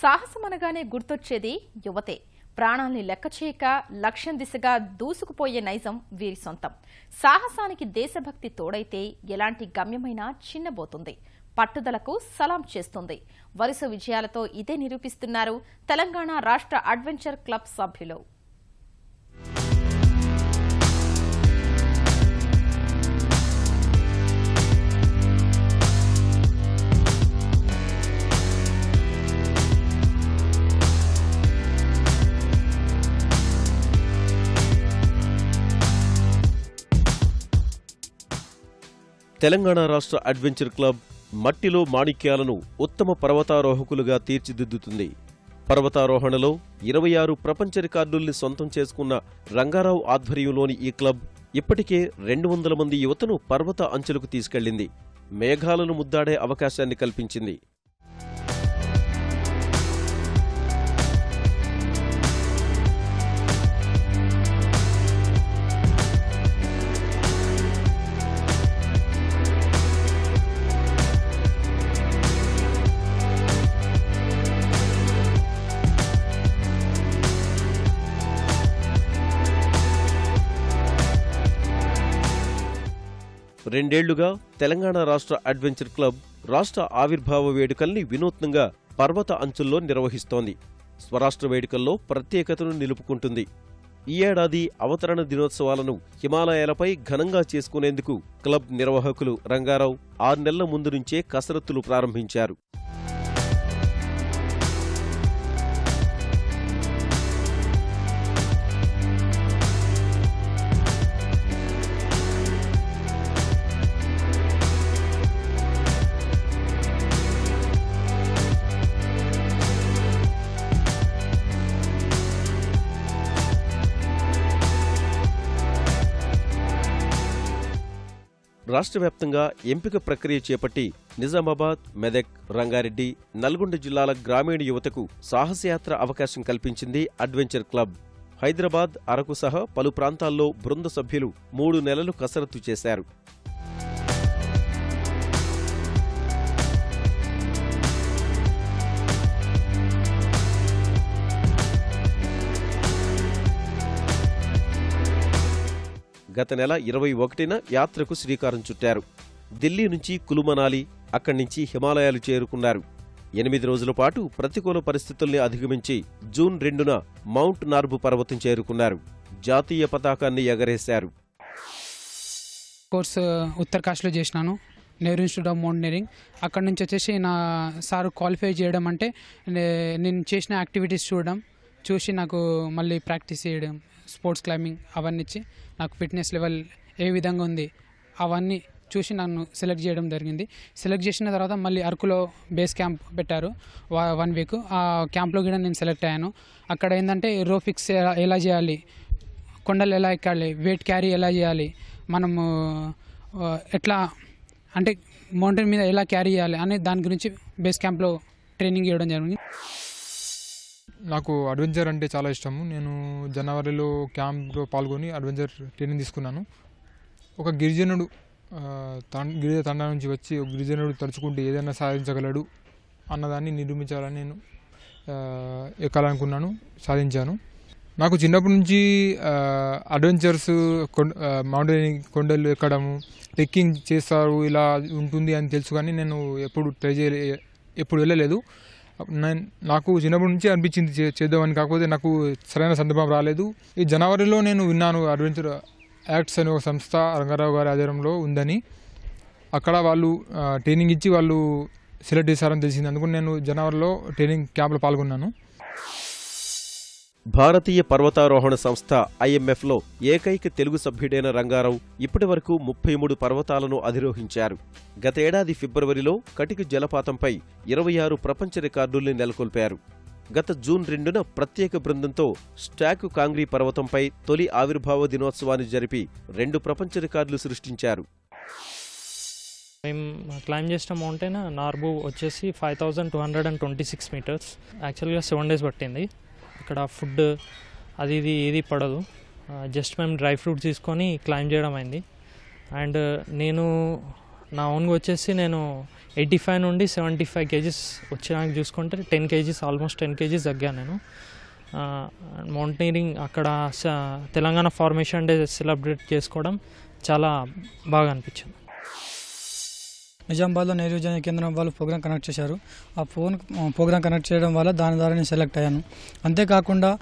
సాహసమనగానే గుర్తొచ్చేది యువతే. ప్రాణాల్ని లెక్కచేయక లక్ష్యం దిశగా దూసుకుపోయే నైజం వీరి సొంతం. సాహసానికి దేశభక్తి తోడైతే ఎలాంటి గమ్యమైనా చిన్నబోతుంది. పట్టుదలకు సలాం చేస్తుంది. వరుస విజయాలతో ఇదే నిరూపిస్తున్నారు తెలంగాణ రాష్ట్ర అడ్వెంచర్ క్లబ్ సభ్యులు. తెలంగాణ రాష్ట్ర అడ్వెంచర్ క్లబ్ మట్టిలో మాణిక్యాలను ఉత్తమ పర్వతారోహకులుగా తీర్చిదిద్దుతుంది. పర్వతారోహణలో 26 ప్రపంచ రికార్డుల్ని సొంతం చేసుకున్న రంగారావు ఆధ్వర్యంలోని ఈ క్లబ్ ఇప్పటికే 200 మంది యువతను పర్వత అంచులకు తీసుకెళ్లింది. మేఘాలను ముద్దాడే అవకాశాన్ని కల్పించింది. రెండేళ్లుగా తెలంగాణ రాష్ట్ర అడ్వెంచర్ క్లబ్ రాష్ట్ర ఆవిర్భావ వేడుకల్ని వినూత్నంగా పర్వత అంచుల్లో నిర్వహిస్తోంది. స్వరాష్ట్ర వేడుకల్లో ప్రత్యేకతను నిలుపుకుంటుంది. ఈ ఏడాది అవతరణ దినోత్సవాలను హిమాలయాలపై ఘనంగా చేసుకునేందుకు క్లబ్ నిర్వాహకులు రంగారావు 6 నెలల ముందు నుంచే కసరత్తులు ప్రారంభించారు. రాష్ట్ర వ్యాప్తంగా ఎంపిక ప్రక్రియ చేపట్టి నిజామాబాద్, మెదక్, రంగారెడ్డి, నల్గొండ జిల్లాల గ్రామీణ యువతకు సాహసయాత్ర అవకాశం కల్పించింది అడ్వెంచర్ క్లబ్. హైదరాబాద్, అరకు సహా పలు ప్రాంతాల్లో బృంద సభ్యులు 3 నెలలు కసరత్తు చేశారు. గత నెల 21న యాత్రకు శ్రీకారం చుట్టారు. ఢిల్లీ నుంచి కులుమనాలి, అక్కడి నుంచి హిమాలయాలు చేరుకున్నారు. 8 రోజుల పాటు ప్రతికూల పరిస్థితుల్ని అధిగమించి జూన్ 2న మౌంట్ నార్బు పర్వతం చేరుకున్నారు. జాతీయ పతాకాన్ని ఎగరేశారు. కోర్సు ఉత్తరకాశీలో చేసినాను, నెహ్రూ ఇన్స్టిట్యూట్ ఆఫ్ మౌంటైనరింగ్. అక్కడి నుంచి వచ్చేసి నా సార్ క్వాలిఫై చేయడం అంటే నేను చేసిన యాక్టివిటీస్ చూసి నాకు మళ్ళీ ప్రాక్టీస్ చేయడం, స్పోర్ట్స్ క్లైంబింగ్ అవన్నీ ఇచ్చి నాకు ఫిట్నెస్ లెవెల్ ఏ విధంగా ఉంది అవన్నీ చూసి నన్ను సెలెక్ట్ చేయడం జరిగింది. సెలెక్ట్ చేసిన తర్వాత మళ్ళీ అరకులో బేస్ క్యాంప్ పెట్టారు 1 వీక్. ఆ క్యాంప్లో కూడా నేను సెలెక్ట్ అయ్యాను. అక్కడ ఏంటంటే రో ఫిక్స్ ఎలా చేయాలి, కొండలు ఎలా ఎక్కాలి, వెయిట్ క్యారీ ఎలా చేయాలి, మనము ఎట్లా అంటే మౌంటైన్ మీద ఎలా క్యారీ చేయాలి అనే దాని గురించి బేస్ క్యాంప్లో ట్రైనింగ్ ఇవ్వడం జరిగింది. నాకు అడ్వెంచర్ అంటే చాలా ఇష్టము. నేను జనవరిలో క్యాంప్లో పాల్గొని అడ్వెంచర్ ట్రైనింగ్ తీసుకున్నాను. ఒక గిరిజనుడు గిరిజ తండా నుంచి వచ్చి ఒక గిరిజనుడు తలుచుకుంటే ఏదైనా సాధించగలడు అన్నదాన్ని నిరూపించాలని నేను ఎక్కాలనుకున్నాను, సాధించాను. నాకు చిన్నప్పటి నుంచి అడ్వెంచర్స్, మౌంటైనింగ్, కొండలు ఎక్కడము, ట్రెక్కింగ్ చేస్తారు ఇలా ఉంటుంది అని తెలుసు, కానీ నేను ఎప్పుడు వెళ్ళలేదు. నాకు చిన్నప్పటి నుంచి అనిపించింది చేద్దామని, కాకపోతే నాకు సరైన సందర్భం రాలేదు. ఈ జనవరిలో నేను విన్నాను అడ్వెంచర్ యాక్ట్స్ అనే ఒక సంస్థ రంగారావు గారి ఆధ్వర్యంలో ఉందని. అక్కడ వాళ్ళు ట్రైనింగ్ ఇచ్చి వాళ్ళు సెలెక్ట్ చేశారని తెలిసింది. అందుకు నేను జనవరిలో ట్రైనింగ్ క్యాంప్లో పాల్గొన్నాను. భారతీయ పర్వతారోహణ సంస్థ IMFలో ఏకైక తెలుగు సభ్యుడైన రంగారావు ఇప్పటి వరకు 33 పర్వతాలను అధిరోహించారు. గత ఏడాది ఫిబ్రవరిలో కటిక జలపాతంపై 26 ప్రపంచ రికార్డుల్ని నెలకొల్పారు. గత జూన్ 2న ప్రత్యేక బృందంతో స్టాక్ కాంగ్రీ పర్వతంపై తొలి ఆవిర్భావ దినోత్సవాన్ని జరిపి 2 ప్రపంచ రికార్డులు సృష్టించారు. మేము క్లైంబ్ చేసిన మౌంటైన్ నార్బు వచ్చేసి 5226 మీటర్స్. యాక్చువల్గా 7 days పట్టింది. ఇక్కడ ఫుడ్ అది ఏది పడదు, జస్ట్ మేము డ్రై ఫ్రూట్స్ తీసుకొని క్లైంబ్ చేయడం అయింది. అండ్ నేను నా ఓన్గా వచ్చేసి నేను 85 నుండి 75 కేజీస్ వచ్చినాక చూసుకుంటే 10 కేజీస్ ఆల్మోస్ట్ 10 కేజీస్ తగ్గాను నేను. మౌంటైనరింగ్ అక్కడ తెలంగాణ ఫార్మేషన్ డే సెలబ్రేట్ చేసుకోవడం చాలా బాగా అనిపించింది. నిజామాబాద్లో నెహ్రూ యువజన కేంద్రం వాళ్ళు ప్రోగ్రామ్ కనెక్ట్ చేశారు. ఆ ప్రోగ్రామ్ కనెక్ట్ చేయడం వల్ల దాని ద్వారా నేను సెలెక్ట్ అయ్యాను. అంతేకాకుండా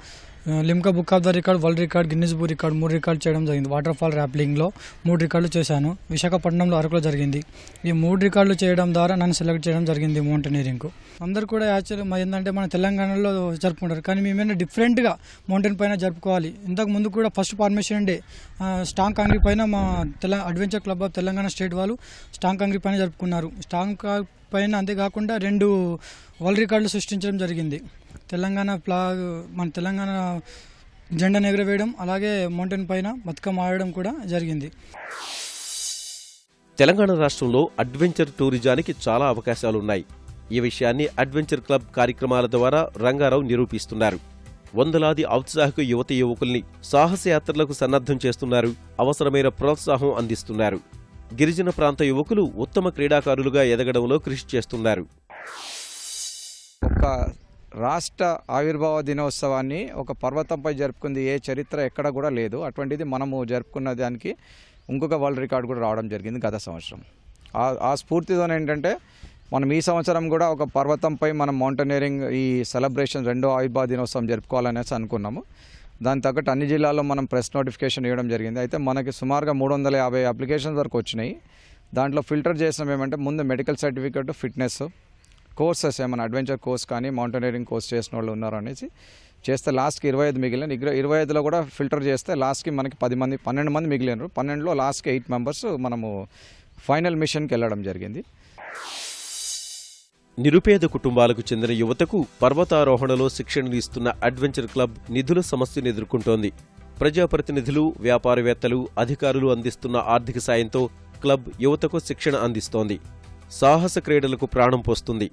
Limca book of the record, world record, Guinness book record 3 record చేయడం జరిగింది. వాటర్ ఫాల్ ర్యాప్లింగ్లో 3 రికార్డులు చేశాను. విశాఖపట్నంలో అరకులో జరిగింది. ఈ 3 రికార్డులు చేయడం ద్వారా నన్ను సెలెక్ట్ చేయడం జరిగింది మౌంటైనరింగ్కు. అందరూ కూడా యాక్చువల్గా ఏంటంటే మన తెలంగాణలో జరుపుకుంటారు, కానీ మేమైనా డిఫరెంట్గా మౌంటైన్ పైన జరుపుకోవాలి. ఇంతకు ముందు కూడా ఫస్ట్ ఫార్మేషన్ డే స్టాంగ్ కాంగ్రీ పైన మా adventure club of Telangana state వాళ్ళు స్టాంగ్ కాంగ్రీ పైన జరుపుకున్నారు. స్టాంగ్ పైన అంతేకాకుండా 2 వరల్డ్ రికార్డులు సృష్టించడం జరిగింది. మన తెలంగాణ జెండాను ఎగురవేయడం, అలాగే మౌంటైన్ పైన బతుకమ్మ ఆడడం కూడా జరిగింది. తెలంగాణ రాష్ట్రంలో అడ్వెంచర్ టూరిజానికి చాలా అవకాశాలున్నాయి. ఈ విషయాన్ని అడ్వెంచర్ క్లబ్ కార్యక్రమాల ద్వారా రంగారావు నిరూపిస్తున్నారు. వందలాది ఔత్సాహిక యువతి యువకుల్ని సాహసయాత్రలకు సన్నద్ధం చేస్తున్నారు. అవసరమైన ప్రోత్సాహం అందిస్తున్నారు. గిరిజన ప్రాంత యువకులు ఉత్తమ క్రీడాకారులుగా ఎదగడంలో కృషి చేస్తున్నారు. ఒక రాష్ట్ర ఆవిర్భావ దినోత్సవాన్ని ఒక పర్వతంపై జరుపుకుంది ఏ చరిత్ర ఎక్కడ కూడా లేదు. అటువంటిది మనము జరుపుకున్న దానికి ఇంకొక వరల్డ్ రికార్డు కూడా రావడం జరిగింది గత సంవత్సరం. ఆ స్ఫూర్తితో ఏంటంటే మనం ఈ సంవత్సరం కూడా ఒక పర్వతంపై మనం మౌంటైనరింగ్ ఈ సెలబ్రేషన్ 2వ ఆవిర్భావ దినోత్సవం జరుపుకోవాలనేసి అనుకున్నాము. దాని తగ్గట్టు అన్ని జిల్లాల్లో మనం ప్రెస్ నోటిఫికేషన్ ఇవ్వడం జరిగింది. అయితే మనకి సుమారుగా 350 అప్లికేషన్స్ వరకు వచ్చినాయి. దాంట్లో ఫిల్టర్ చేసినవి ఏమంటే ముందు మెడికల్ సర్టిఫికేట్, ఫిట్నెస్, కోర్సెస్ ఏమైనా అడ్వెంచర్ కోర్స్ కానీ మౌంటైనరింగ్ కోర్స్ చేసిన వాళ్ళు ఉన్నారు అనేసి చేస్తే లాస్ట్కి 25 మిగిలిన. 25లో కూడా ఫిల్టర్ చేస్తే లాస్ట్కి మనకి 12 మంది మిగిలినారు. 12లో లాస్ట్కి 8 మెంబర్స్ మనము ఫైనల్ మిషన్కి వెళ్ళడం జరిగింది. నిరుపేద కుటుంబాలకు చెందిన యువతకు పర్వతారోహణలో శిక్షణలు ఇస్తున్న అడ్వెంచర్ క్లబ్ నిధుల సమస్యను ఎదుర్కొంటోంది. ప్రజాప్రతినిధులు, వ్యాపారవేత్తలు, అధికారులు అందిస్తున్న ఆర్థిక సాయంతో క్లబ్ యువతకు శిక్షణ అందిస్తోంది. సాహస క్రీడలకు ప్రాణం పోస్తుంది.